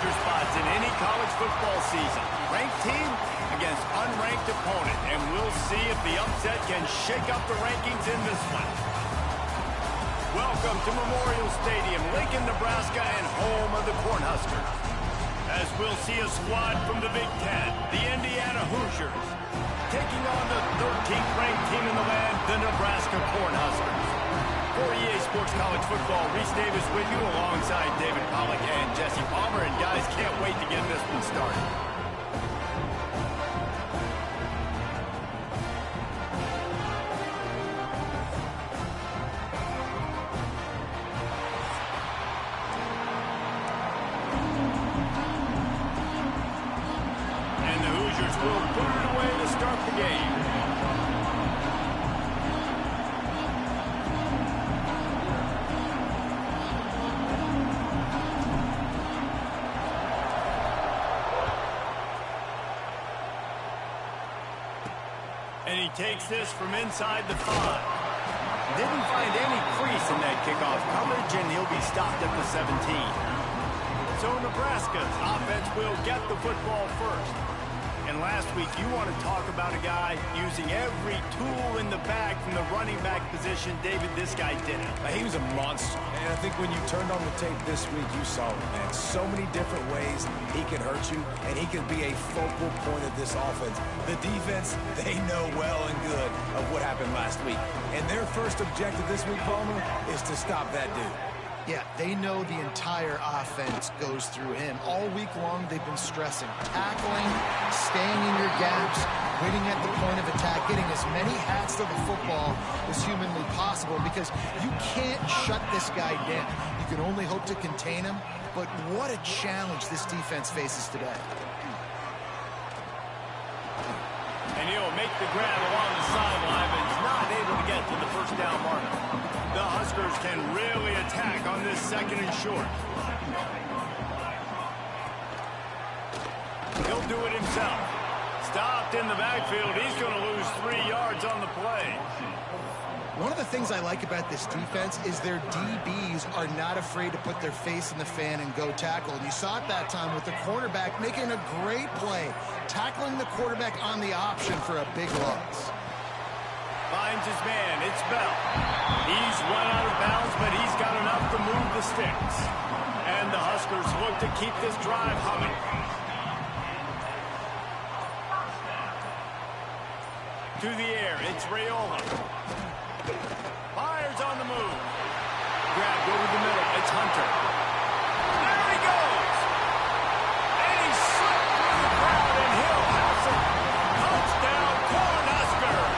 danger spots in any college football season. Ranked team against unranked opponent, and we'll see if the upset can shake up the rankings in this one. Welcome to Memorial Stadium, Lincoln, Nebraska, and home of the Cornhuskers. As we'll see a squad from the Big Ten, the Indiana Hoosiers, taking on the 13th ranked team in the land, the Nebraska Cornhuskers. For EA Sports College Football, Reese Davis with you alongside David Pollack and Jesse Palmer. And guys, can't wait to get this one started. And the Hoosiers will put it away to start the game. And he takes this from inside the 5. Didn't find any crease in that kickoff coverage, and he'll be stopped at the 17. So Nebraska's offense will get the football first. And last week, you want to talk about a guy using every tool in the bag from the running back position. David, this guy did it. He was a monster. And I think when you turned on the tape this week, you saw it, man. So many different ways he can hurt you, and he can be a focal point of this offense. The defense, they know well and good of what happened last week. And their first objective this week, Palmer, is to stop that dude. Yeah, they know the entire offense goes through him. All week long, they've been stressing. Tackling, staying in your gaps, waiting at the point of attack, getting as many hats to the football as humanly possible, because you can't shut this guy down. You can only hope to contain him, but what a challenge this defense faces today. And he'll make the grab along the sideline, but he's not able to get to the first down marker. The Huskers can really attack on this second and short. He'll do it himself. Stopped in the backfield. He's going to lose 3 yards on the play. One of the things I like about this defense is their DBs are not afraid to put their face in the fan and go tackle. And you saw it that time with the quarterback making a great play, tackling the quarterback on the option for a big loss. Finds his man. It's Bell. He's run out of bounds, but he's got enough to move the sticks. And the Huskers look to keep this drive humming. To the air, it's Raiola. Fires on the move. Grabbed over the middle. It's Hunter. There he goes. And he slipped through the crowd, and he'll pass it. Touchdown, Cornhuskers.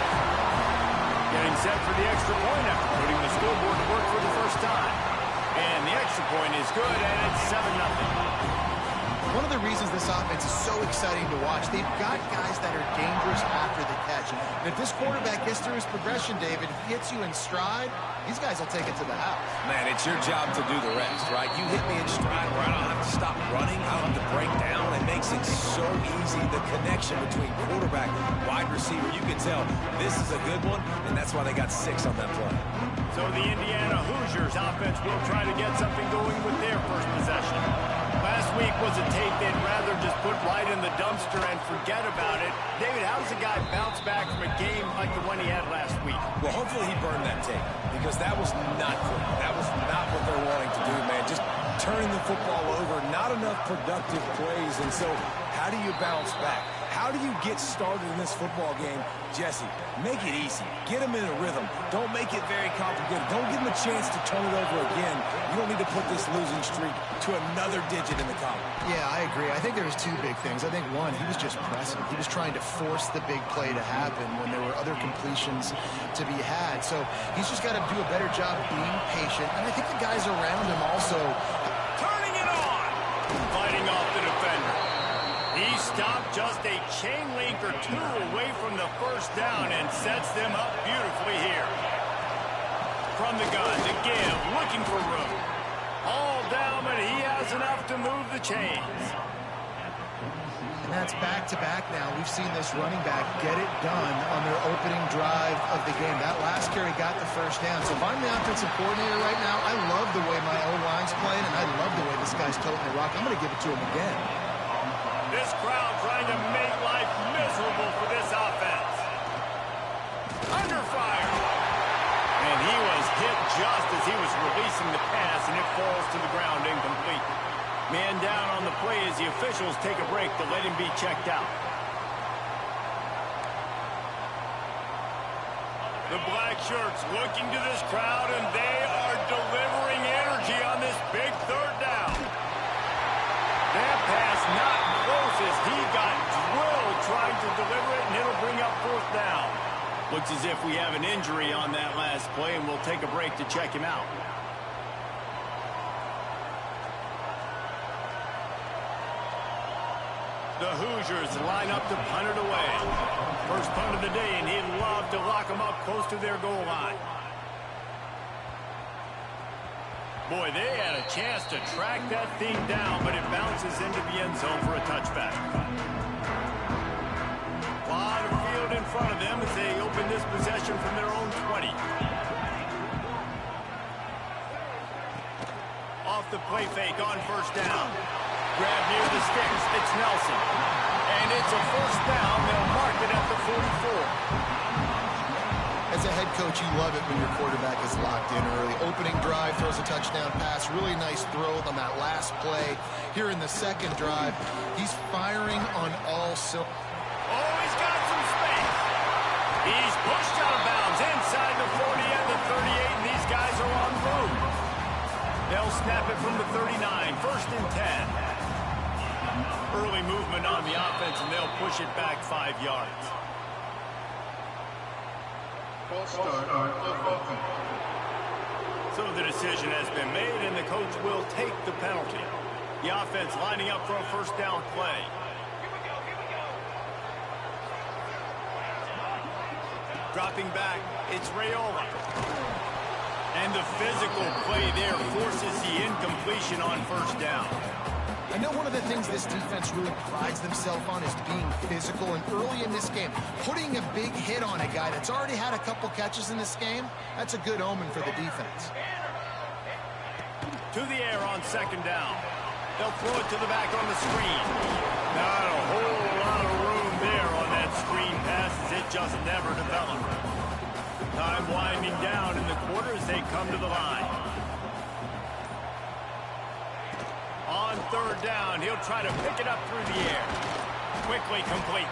Getting set for the extra point after putting the scoreboard to work for the first time. And the extra point is good, and it's 7-0. One of the reasons this offense is so exciting to watch, they've got guys that are dangerous after the catch. And if this quarterback gets through his progression, David, if he hits you in stride, these guys will take it to the house. Man, it's your job to do the rest, right? You hit me in stride where I don't have to stop running, I don't have to break down. It makes it so easy, the connection between quarterback, wide receiver. You can tell this is a good one, and that's why they got 6 on that play. So the Indiana Hoosiers offense will try to get something going with their first possession. Last week was a tape they'd rather just put right in the dumpster and forget about it. David, how does a guy bounce back from a game like the one he had last week? Well, hopefully he burned that tape, because that was not good. That was not what they're wanting to do, man. Just turning the football over, not enough productive plays. And so how do you bounce back? How do you get started in this football game? Jesse, make it easy. Get them in a rhythm. Don't make it very complicated. Don't give them a chance to turn it over again. You don't need to put this losing streak to another digit in the column. Yeah, I agree. I think there was 2 big things. I think, one, he was just pressing. He was trying to force the big play to happen when there were other completions to be had. So he's just got to do a better job being patient. And I think the guys around him also... Turning it on! Fighting off the defender. He stopped just a chain link or 2 away from the first down and sets them up beautifully here. From the gun to give, looking for room. All down, but he has enough to move the chains. And that's back-to-back now. We've seen this running back get it done on their opening drive of the game. That last carry got the first down. So if I'm the offensive coordinator right now, I love the way my O-line's playing, and I love the way this this guy's toting the rock. I'm going to give it to him again. This crowd trying to make life miserable for this offense. Under fire. And he was hit just as he was releasing the pass, and it falls to the ground incomplete. Man down on the play as the officials take a break to let him be checked out. The black shirts looking to this crowd, and they are delivering energy on this big third down. That pass not close as he got drilled trying to deliver it, and it'll bring up fourth down. Looks as if we have an injury on that last play, and we'll take a break to check him out. The Hoosiers line up to punt it away. First punt of the day, and he'd love to lock them up close to their goal line. Boy, they had a chance to track that thing down, but it bounces into the end zone for a touchback. A lot of field in front of them as they open this possession from their own 20. Off the play fake on first down. Grab near the sticks. It's Nelson. And it's a first down. They'll mark it at the 44. As a head coach, you love it when your quarterback is locked in early. Opening drive, throws a touchdown pass. Really nice throw on that last play. Here in the second drive, he's firing on all cylinders. Oh, he's got some space. He's pushed out of bounds inside the 40 and the 38, and these guys are on move. They'll snap it from the 39, first and 10. Early movement on the offense, and they'll push it back 5 yards. So the decision has been made, and the coach will take the penalty. The offense lining up for a first down play. Dropping back, it's Raiola. And the physical play there forces the incompletion on first down. I know one of the things this defense really prides themselves on is being physical, and early in this game, putting a big hit on a guy that's already had a couple catches in this game, that's a good omen for the defense. To the air on second down. They'll throw it to the back on the screen. Not a whole lot of room there on that screen pass as it just never developed. Time winding down in the quarter as they come to the line. On third down, he'll try to pick it up through the air. Quickly complete.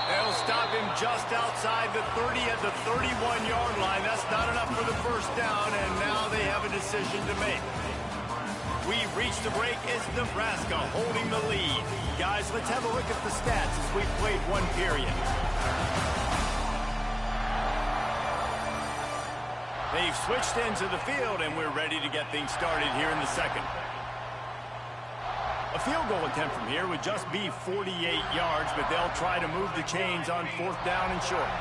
They'll stop him just outside the 30 at the 31-yard line. That's not enough for the first down, and now they have a decision to make. We've reached the break. It's Nebraska holding the lead. Guys, let's have a look at the stats as we've played one period. They've switched ends of the field, and we're ready to get things started here in the second. A field goal attempt from here would just be 48 yards, but they'll try to move the chains on fourth down and short.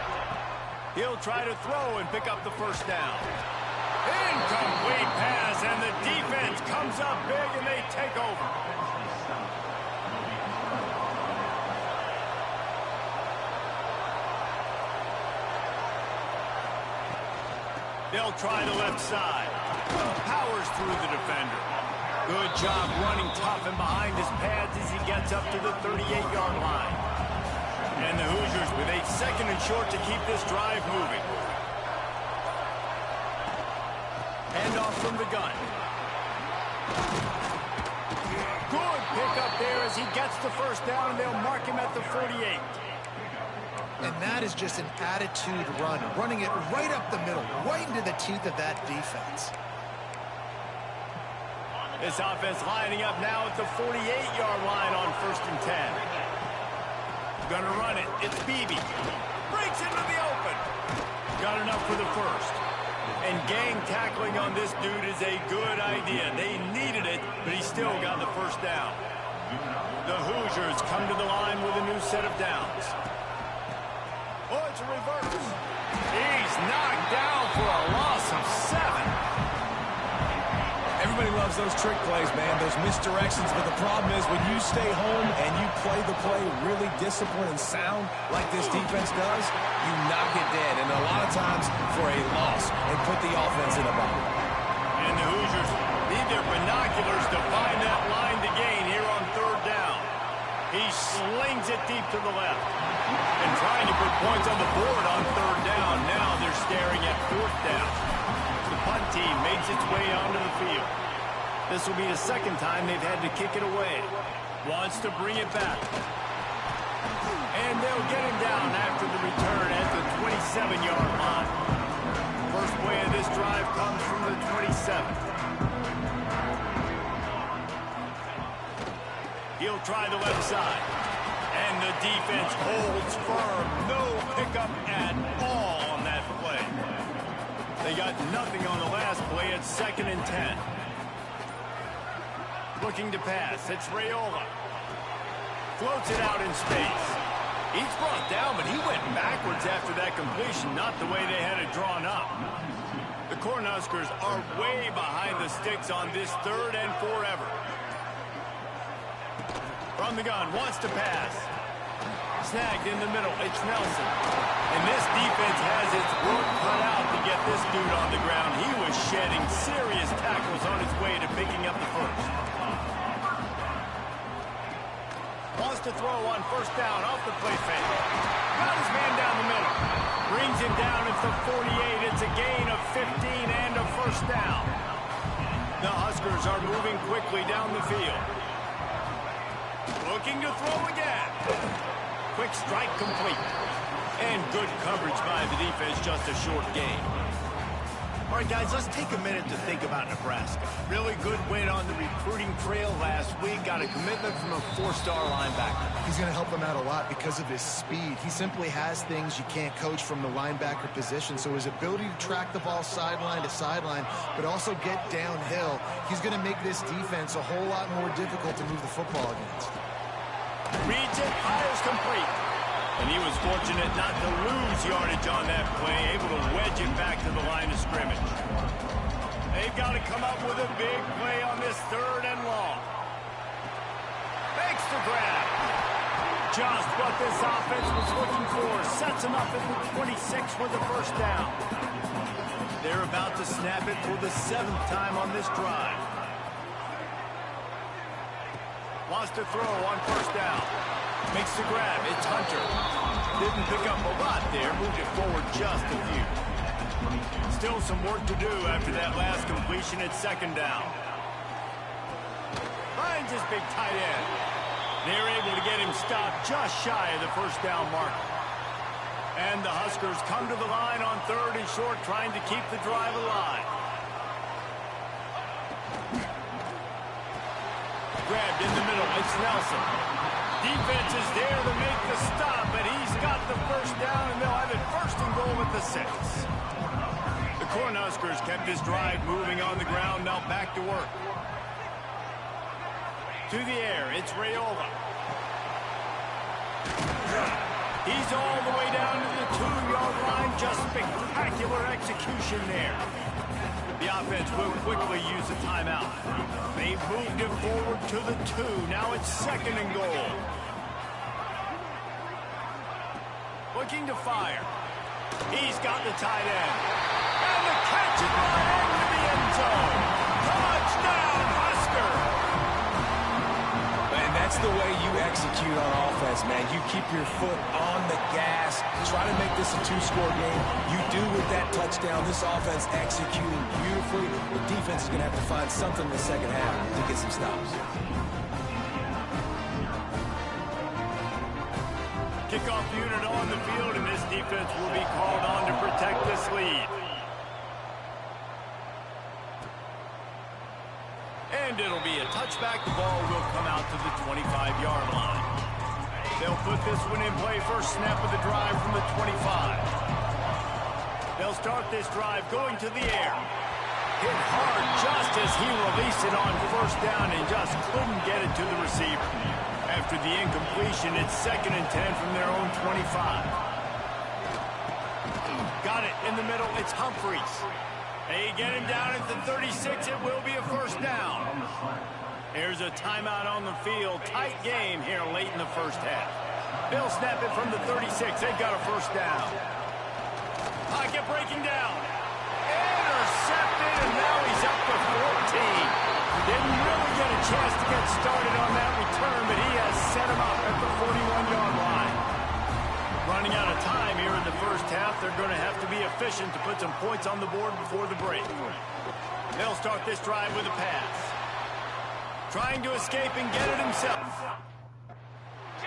He'll try to throw and pick up the first down. Incomplete pass, and the defense comes up big, and they take over. They'll try the left side. Powers through the defender. Good job running tough and behind his pads as he gets up to the 38-yard line. And the Hoosiers with a second and short to keep this drive moving. Handoff from the gun. Good pickup there as he gets the first down, and they'll mark him at the 48. And that is just an attitude run, running it right up the middle, right into the teeth of that defense. This offense lining up now at the 48-yard line on first and 10. Gonna run it. It's Beebe. Breaks into the open. Got enough for the first. And gang tackling on this dude is a good idea. They needed it, but he still got the first down. The Hoosiers come to the line with a new set of downs. Oh, it's a reverse. He's knocked down for a loss of 7. Everybody loves those trick plays, man, those misdirections, but the problem is when you stay home and you play the play really disciplined and sound like this defense does, you knock it dead, and a lot of times for a loss, and put the offense in a bind. And the Hoosiers need their binoculars to find that line. Sends it deep to the left. And trying to put points on the board on third down. Now they're staring at fourth down. The punt team makes its way onto the field. This will be the second time they've had to kick it away. Wants to bring it back. And they'll get him down after the return at the 27-yard line. First play of this drive comes from the 27. He'll try the left side. And the defense holds firm. No pickup at all on that play. They got nothing on the last play. It's 2nd and 10. Looking to pass. It's Raiola. Floats it out in space. He's brought down, but he went backwards after that completion, not the way they had it drawn up. The Cornhuskers are way behind the sticks on this 3rd and 4 ever. From the gun, wants to pass. Snagged in the middle, it's Nelson. And this defense has its work cut out to get this dude on the ground. He was shedding serious tackles on his way to picking up the first. Wants to throw on first down off the play fake. Got his man down the middle. Brings him down at the 48. It's a gain of 15 and a first down. The Huskers are moving quickly down the field. Looking to throw again. Quick strike complete. And good coverage by the defense, just a short gain. All right, guys, let's take a minute to think about Nebraska. Really good win on the recruiting trail last week. Got a commitment from a 4-star linebacker. He's going to help them out a lot because of his speed. He simply has things you can't coach from the linebacker position. So his ability to track the ball sideline to sideline, but also get downhill, he's going to make this defense a whole lot more difficult to move the football against. Reads it, fires complete. And he was fortunate not to lose yardage on that play, able to wedge it back to the line of scrimmage. They've got to come up with a big play on this 3rd and long. Makes the grab. Just what this offense was looking for. Sets him up at the 26 with the first down. They're about to snap it for the 7th time on this drive. Wants to throw on first down. Makes the grab. It's Hunter. Didn't pick up a lot there. Moved it forward just a few. Still some work to do after that last completion at 2nd down. Finds his big tight end. They're able to get him stopped just shy of the first down mark. And the Huskers come to the line on 3rd and short, trying to keep the drive alive. Grabbed in the middle. It's Nelson. Defense is there to make the stop, but he's got the first down, and they'll have it 1st and goal at the 6. The Cornhuskers kept this drive moving on the ground, now back to work. To the air, it's Raiola. He's all the way down to the 2-yard line. Just spectacular execution there. The offense will quickly use a timeout. They've moved it forward to the 2. Now it's 2nd and goal. Looking to fire. He's got the tight end. And the catch is right into the end zone. Touchdown, Husker! And that's the way you execute on offense, man. You keep your foot on the gas. Try to make this a 2-score game. You do with that touchdown. This offense executing beautifully. The defense is going to have to find something in the second half to get some stops. Kickoff unit on the field, and this defense will be called on to protect this lead. And it'll be a touchback. The ball will come out to the 25-yard line. They'll put this one in play. First snap of the drive from the 25. They'll start this drive going to the air. Hit hard just as he released it on first down and just couldn't get it to the receiver. After the incompletion, it's 2nd and 10 from their own 25. Got it in the middle. It's Humphreys. They get him down at the 36. It will be a first down. Here's a timeout on the field. Tight game here late in the first half. They'll snap it from the 36. They've got a first down. Pocket breaking down. Intercepted, and now he's up to 14. Didn't really get a chance to get started on that return, but he has set him up at the 41-yard running out of time here in the first half. They're going to have to be efficient to put some points on the board before the break. They'll start this drive with a pass. Trying to escape and get it himself.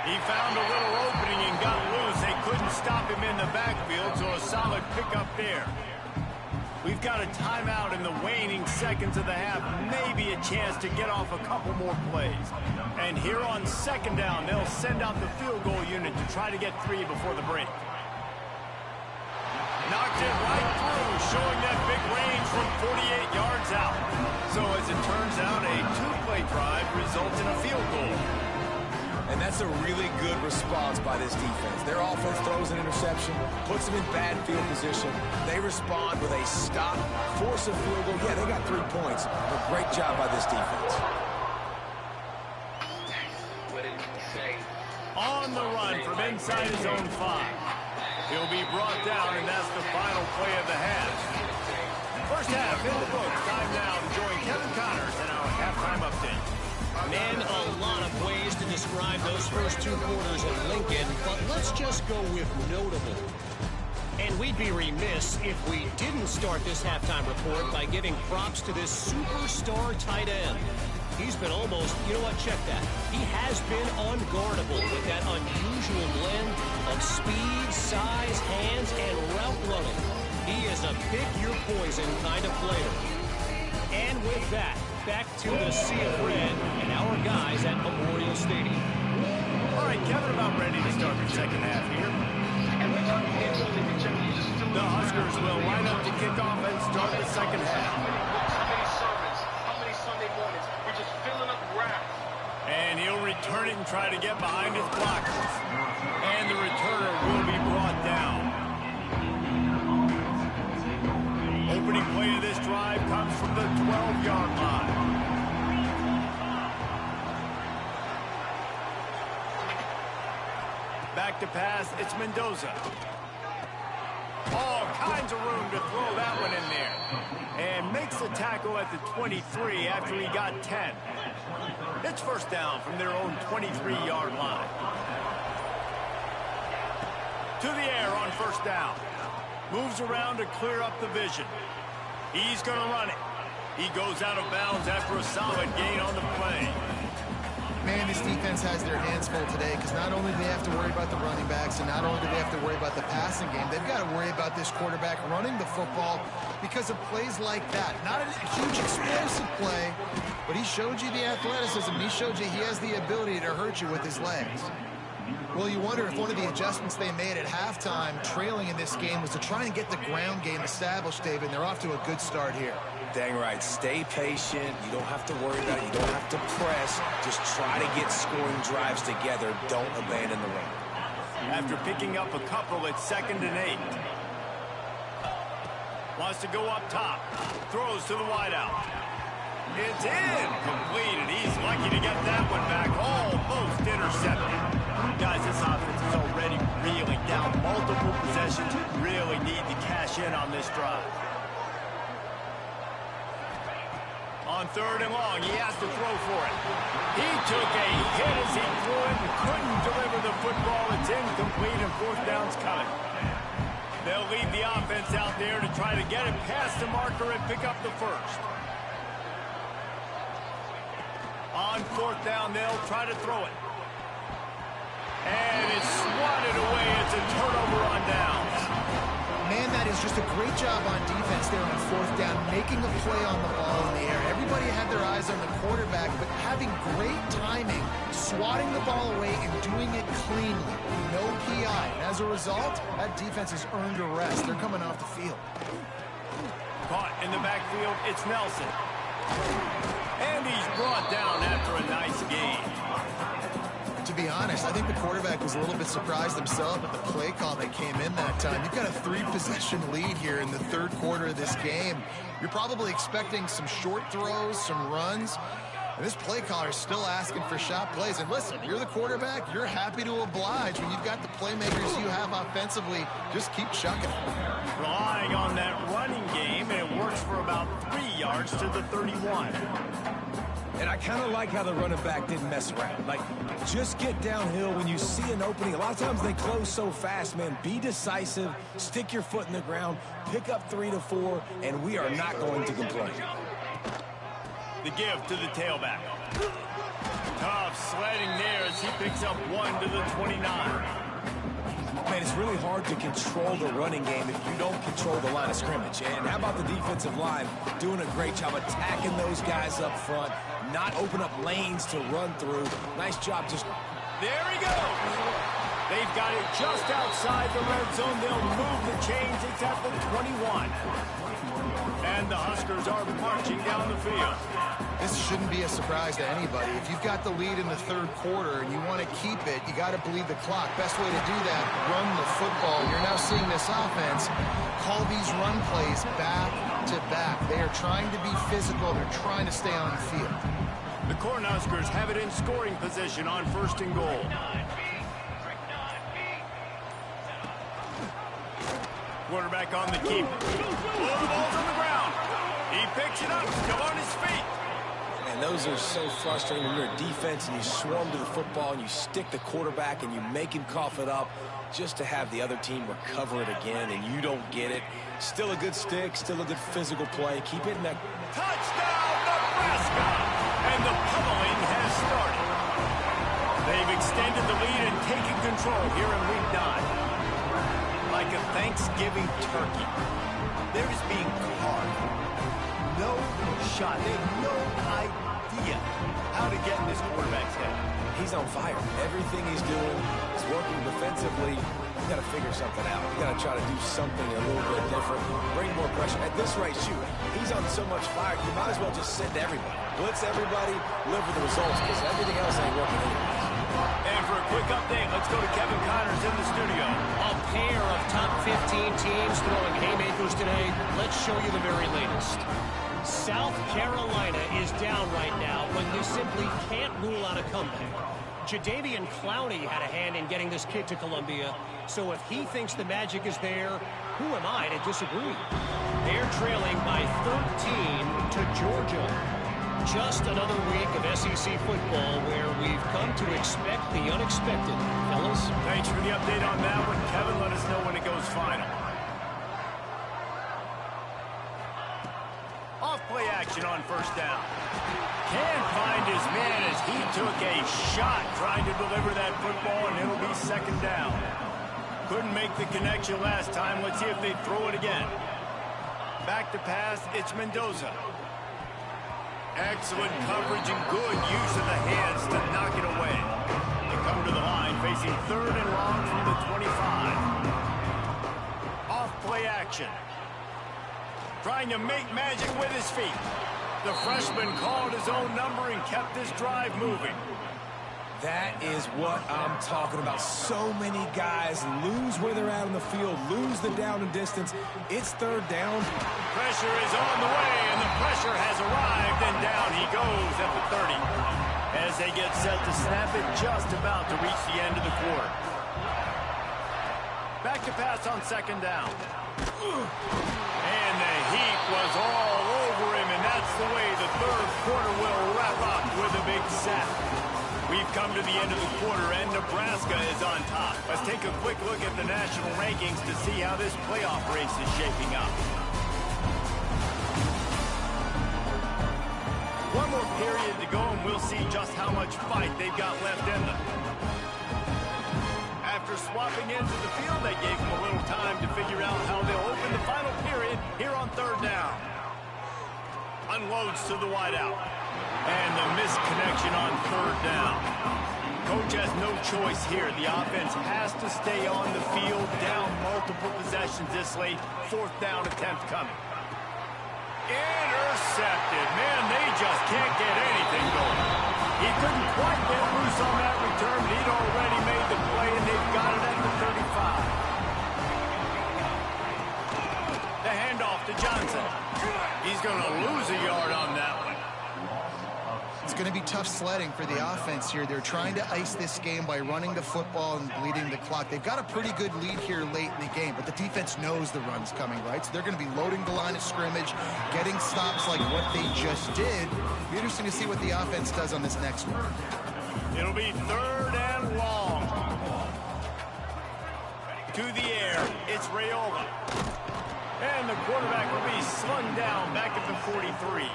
He found a little opening and got loose. They couldn't stop him in the backfield, so a solid pickup there. We've got a timeout in the waning seconds of the half. Maybe a chance to get off a couple more plays. And here on second down, they'll send out the field goal unit to try to get 3 before the break. Knocked it right through, showing that big range from 48 yards out. So as it turns out, a 2-play drive results in a field goal. And that's a really good response by this defense. Their offense throws an interception, puts them in bad field position. They respond with a stop, force a field goal. Yeah, they got 3 points. But great job by this defense. On the run from inside his own 5. He'll be brought down, and that's the final play of the half. First half in the books. Time now to join Kevin Connors in our halftime update. Man, a lot of ways to describe those first 2 quarters at Lincoln, but let's just go with notable. And we'd be remiss if we didn't start this halftime report by giving props to this superstar tight end. He's been almost, you know what, check that. He has been unguardable with that unusual blend of speed, size, hands, and route running. He is a pick-your-poison kind of player. And with that, back to the Sea of Red and our guys at Memorial Stadium. All right, Kevin, about ready to start the second half here. The Huskers will line up to kick off and start the second half. How many sermons, how many Sunday mornings, we're just filling up rafts. And he'll return it and try to get behind his blockers. And the returner will be brought down. Opening play of this drive comes from the 12-yard line. Back to pass, it's Mendoza. All kinds of room to throw that one in there. And makes the tackle at the 23 after he got 10. It's first down from their own 23-yard line. To the air on first down. Moves around to clear up the vision. He's going to run it. He goes out of bounds after a solid gain on the play. Man, this defense has their hands full today because not only do they have to worry about the running backs and not only do they have to worry about the passing game, they've got to worry about this quarterback running the football because of plays like that. Not a huge explosive play, but he showed you the athleticism. He showed you he has the ability to hurt you with his legs. Well, you wonder if one of the adjustments they made at halftime, trailing in this game, was to try and get the ground game established, David. They're off to a good start here. Dang right. Stay patient. You don't have to worry about it. You don't have to press. Just try to get scoring drives together. Don't abandon the run. After picking up a couple, it's 2nd and 8. Wants to go up top. Throws to the wideout. It's incomplete, and he's lucky to get that one back. Almost intercepted. Guys, this offense is already reeling down multiple possessions. Really need to cash in on this drive. On 3rd and long, he has to throw for it. He took a hit as he threw it and couldn't deliver the football. It's incomplete, and 4th down's coming. They'll leave the offense out there to try to get it past the marker and pick up the first. On 4th down, they'll try to throw it. And it's swatted away. It's a turnover on downs. Man, that is just a great job on defense there on 4th down, making a play on the ball in the air. Everybody had their eyes on the quarterback, but having great timing, swatting the ball away and doing it cleanly. No PI. And as a result, that defense has earned a rest. They're coming off the field. Caught in the backfield, it's Nelson. And he's brought down after a nice gain. To be honest, I think the quarterback was a little bit surprised himself at the play call that came in that time. You've got a 3-possession lead here in the 3rd quarter of this game. You're probably expecting some short throws, some runs. And this play caller is still asking for shot plays. And listen, you're the quarterback. You're happy to oblige. When you've got the playmakers you have offensively, just keep chucking. Relying on that running game, and it works for about 3 yards to the 31. And I kind of like how the running back didn't mess around. Like, just get downhill when you see an opening. A lot of times they close so fast, man. Be decisive, stick your foot in the ground, pick up 3 to 4, and we are not going to complain. The give to the tailback. Tough sledding there as he picks up 1 to the 29. Man, it's really hard to control the running game if you don't control the line of scrimmage. And how about the defensive line doing a great job attacking those guys up front, not open up lanes to run through. Nice job just... There he goes. They've got it just outside the red zone. They'll move the chains. It's at the 21. And the Huskers are marching down the field. This shouldn't be a surprise to anybody. If you've got the lead in the third quarter and you want to keep it, you got to bleed the clock. Best way to do that, run the football. You're now seeing this offense call these run plays back to back. They are trying to be physical. They're trying to stay on the field. The Cornhuskers have it in scoring position on 1st and goal. Quarterback on the keep. Oh, the ball's on the ground. He picks it up, still on his feet. And those are so frustrating when you're a defense and you swarm to the football and you stick the quarterback and you make him cough it up just to have the other team recover it again and you don't get it. Still a good stick, still a good physical play. Keep hitting that. Touchdown, Nebraska! And the pummeling has started. They've extended the lead and taken control here in week 9. Like a Thanksgiving turkey, there is being carved. No shot. They have no idea how to get in this quarterback's head. He's on fire. Everything he's doing is working defensively. You got to figure something out. You got to try to do something a little bit different. Bring more pressure. At this rate, shoot, he's on so much fire, you might as well just send everybody. Blitz everybody, live with the results, because everything else ain't working anyways. And for a quick update, let's go to Kevin Connors in the studio. A pair of top 15 teams throwing haymakers today. Let's show you the very latest. South Carolina is down right now when you simply can't rule out a comeback. Jadeveon Clowney had a hand in getting this kid to Columbia, so if he thinks the magic is there, who am I to disagree? They're trailing by 13 to Georgia. Just another week of SEC football where we've come to expect the unexpected. Fellas? Thanks for the update on that one. Kevin, let us know when it goes final. Off-play action on 1st down. Can't find his man as he took a shot trying to deliver that football, and it'll be 2nd down. Couldn't make the connection last time. Let's see if they throw it again. Back to pass, it's Mendoza. Excellent coverage and good use of the hands to knock it away. They come to the line, facing 3rd and long from the 25. Off-play action. Trying to make magic with his feet. The freshman called his own number and kept this drive moving. That is what I'm talking about. So many guys lose where they're at on the field, lose the down and distance. It's 3rd down. Pressure is on the way, and the pressure has arrived, and down he goes at the 30. As they get set to snap it, just about to reach the end of the quarter. Back to pass on 2nd down. And the heat was all over him, and that's the way the 3rd quarter will wrap up with a big sack. We've come to the end of the quarter, and Nebraska is on top. Let's take a quick look at the national rankings to see how this playoff race is shaping up. One more period to go, and we'll see just how much fight they've got left in them. After swapping into the field, they gave them a little time to figure out how they'll open the final period here on 3rd down. Unloads to the wideout. And the missed connection on 3rd down. Coach has no choice here. The offense has to stay on the field, down multiple possessions this late. 4th down attempt coming. Intercepted. Man, they just can't get anything going. He couldn't quite get loose on that return, but he'd already made the play, and they've got it at the 35. The handoff to Johnson. He's going to lose a yard on that one. It's going to be tough sledding for the offense here. They're trying to ice this game by running the football and bleeding the clock. They've got a pretty good lead here late in the game, but the defense knows the run's coming, right? So they're going to be loading the line of scrimmage, getting stops like what they just did. It'll be interesting to see what the offense does on this next one. It'll be 3rd and long. To the air, it's Raiola. And the quarterback will be slung down back at the 43.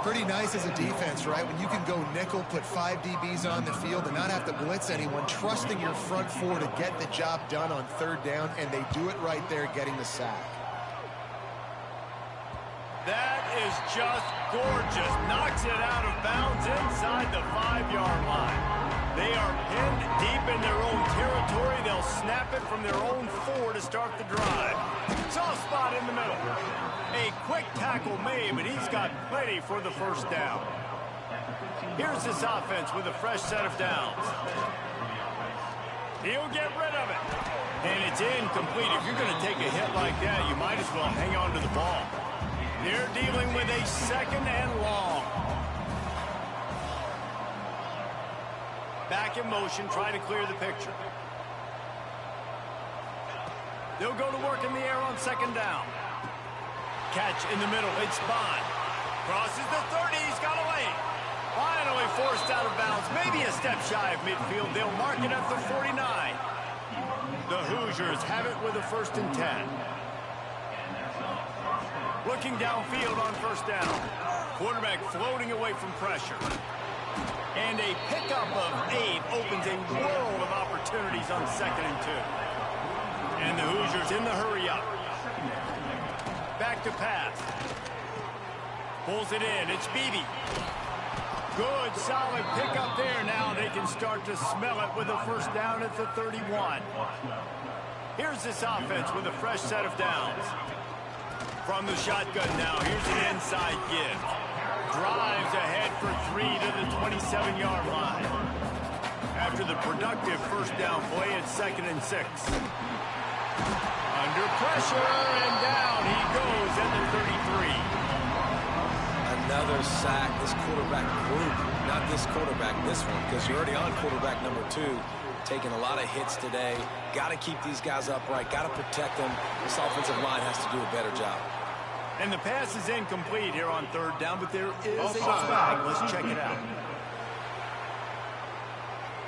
Pretty nice as a defense, right? When you can go nickel, put 5 DBs on the field and not have to blitz anyone, trusting your front four to get the job done on 3rd down, and they do it right there, getting the sack. That is just gorgeous. Knocks it out of bounds inside the 5-yard line. They are pinned deep in their own territory. They'll snap it from their own 4 to start the drive. Soft spot in the middle. A quick tackle made, but he's got plenty for the 1st down. Here's this offense with a fresh set of downs. He'll get rid of it. And it's incomplete. If you're going to take a hit like that, you might as well hang on to the ball. They're dealing with a 2nd and long. Back in motion, try to clear the picture. They'll go to work in the air on 2nd down. Catch in the middle, it's Bond. Crosses the 30, he's got away. Finally forced out of bounds, maybe a step shy of midfield. They'll mark it at the 49. The Hoosiers have it with a 1st and 10. Looking downfield on 1st down. Quarterback floating away from pressure. And a pickup of 8 opens a world of opportunities on 2nd and 2. And the Hoosiers in the hurry up. Back to pass. Pulls it in. It's Beebe. Good, solid pickup there. Now they can start to smell it with a 1st down at the 31. Here's this offense with a fresh set of downs. From the shotgun now, here's an inside give. Drives ahead for 3 to the 27-yard line. After the productive 1st down play, it's 2nd and 6. Under pressure, and down he goes at the 33. Another sack. This quarterback group, not this quarterback, this one, because you're already on quarterback number 2. Taking a lot of hits today. Got to keep these guys upright. Got to protect them. This offensive line has to do a better job. And the pass is incomplete here on 3rd down, but there is a flag. Let's check it out.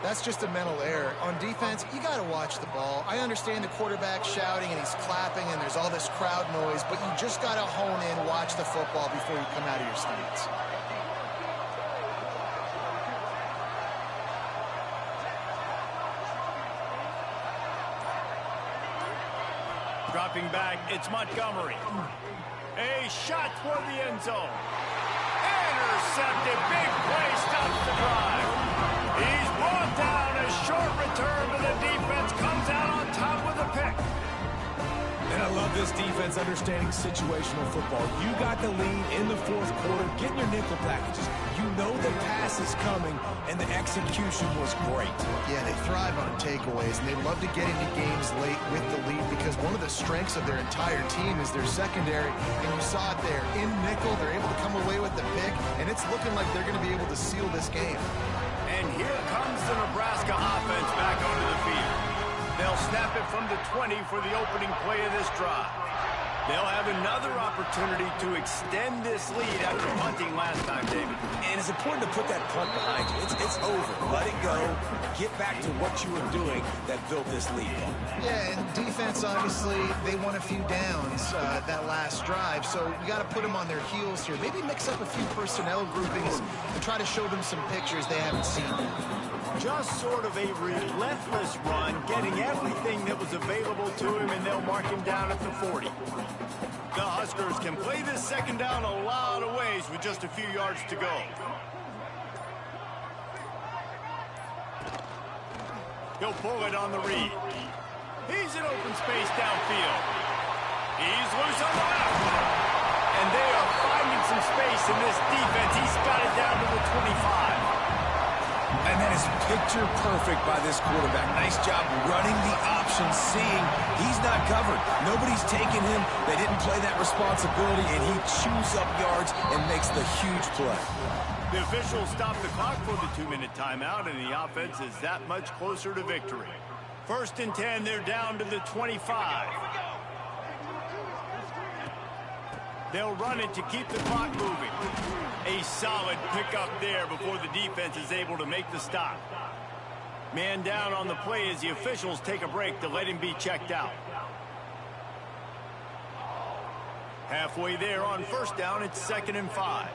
That's just a mental error. On defense, you got to watch the ball. I understand the quarterback shouting and he's clapping and there's all this crowd noise, but you just got to hone in, watch the football before you come out of your stance. Dropping back, it's Montgomery. A shot toward the end zone. Intercepted, big play, stops the drive. He's brought down, a short return, but the defense comes out on top with a pick. And I love this defense understanding situational football. You got the lead in the 4th quarter, getting your nickel packages. You know the pass is coming, and the execution was great. Yeah, they thrive on takeaways, and they love to get into games late with the lead because one of the strengths of their entire team is their secondary, and you saw it there. In nickel, they're able to come away with the pick, and it's looking like they're going to be able to seal this game. And here comes the Nebraska offense back onto the field. They'll snap it from the 20 for the opening play of this drive. They'll have another opportunity to extend this lead after punting last time, David. And it's important to put that punt behind you. It's over. Let it go. Get back to what you were doing that built this lead. Yeah, and defense, obviously, they won a few downs that last drive, so you got to put them on their heels here. Maybe mix up a few personnel groupings and try to show them some pictures they haven't seen. Just sort of a relentless run, getting everything that was available to him, and they'll mark him down at the 40. The Huskers can play this 2nd down a lot of ways with just a few yards to go. He'll pull it on the read. He's in open space downfield. He's loose on the left. And they are finding some space in this defense. He's got it down to the 25. And that is picture perfect by this quarterback. Nice job running the option, seeing he's not covered. Nobody's taking him. They didn't play that responsibility, and he chews up yards and makes the huge play. The officials stop the clock for the 2-minute timeout, and the offense is that much closer to victory. 1st and 10, they're down to the 25. They'll run it to keep the clock moving. A solid pickup there before the defense is able to make the stop. Man down on the play as the officials take a break to let him be checked out. Halfway there on 1st down, it's 2nd and 5.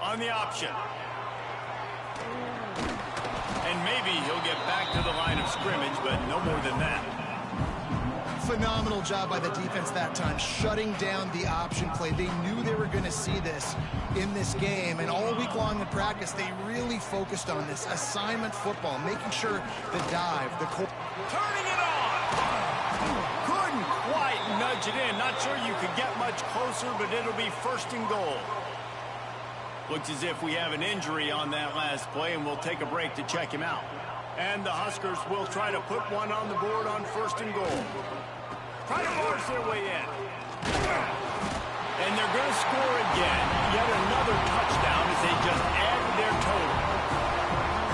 On the option. And maybe he'll get back to the line of scrimmage, but no more than that. Phenomenal job by the defense that time, shutting down the option play. They knew they were going to see this in this game, and all week long in practice, they really focused on this assignment football, making sure the dive, the turning it on. Couldn't quite nudge it in. Not sure you could get much closer, but it'll be 1st and goal. Looks as if we have an injury on that last play, and we'll take a break to check him out. And the Huskers will try to put one on the board on 1st and goal. Try to force their way in. And they're going to score again. Yet another touchdown as they just added their total.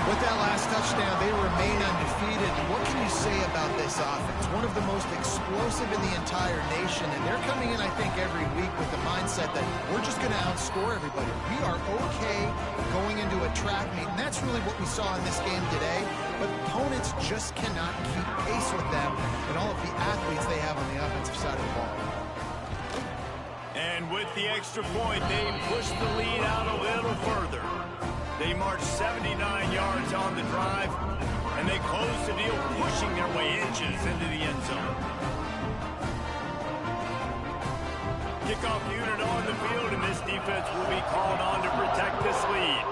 With that last touchdown, they remain undefeated. What can you say about this offense? One of the most explosive in the entire nation, and they're coming in, I think, every week with the mindset that we're just going to outscore everybody. We are okay going into a track meet, and that's really what we saw in this game today. But opponents just cannot keep pace with them and all of the athletes they have on the offensive side of the ball. And with the extra point, they push the lead out a little further. They march 79 yards on the drive, and they close the deal, pushing their way inches into the end zone. Kickoff unit on the field, and this defense will be called on to protect this lead.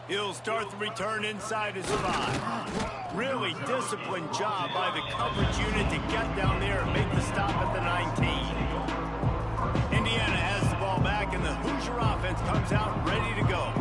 He'll start the return inside to survive. Really disciplined job by the coverage unit to get down there and make the stop at the 19. Indiana has the ball back, and the Hoosier offense comes out ready to go.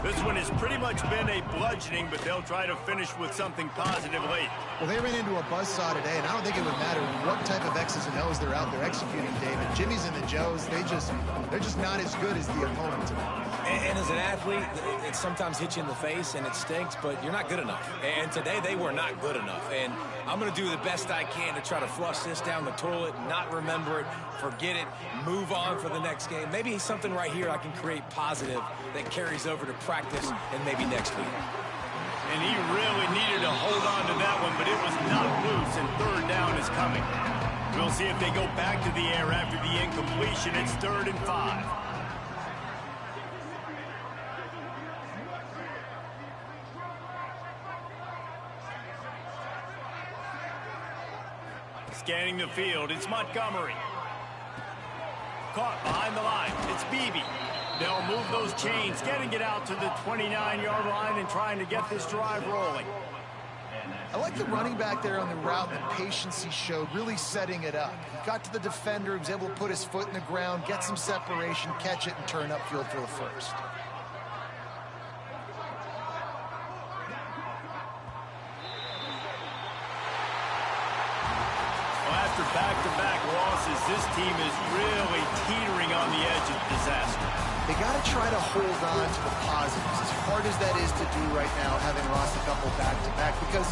This one has pretty much been a bludgeoning, but they'll try to finish with something positive late. Well, they ran into a buzzsaw today, and I don't think it would matter what type of X's and O's they're out there executing, David. Jimmy's and the Joes, they're just not as good as the opponent today. And as an athlete, it sometimes hits you in the face and it stinks, but you're not good enough. And today they were not good enough. And I'm going to do the best I can to try to flush this down the toilet, not remember it, forget it, move on for the next game. Maybe something right here I can create positive that carries over to practice and maybe next week. And he really needed to hold on to that one, but it was not loose, and 3rd down is coming. We'll see if they go back to the air after the incompletion. It's 3rd and 5. Scanning the field, it's Montgomery. Caught behind the line, it's Beebe. They'll move those chains, getting it out to the 29-yard line and trying to get this drive rolling. I like the running back there on the route, the patience he showed, really setting it up. He got to the defender, he was able to put his foot in the ground, get some separation, catch it, and turn upfield for the first. After back-to-back losses, this team is really teetering on the edge of disaster. They got to try to hold on to the positives, as hard as that is to do right now, having lost a couple back-to-back, because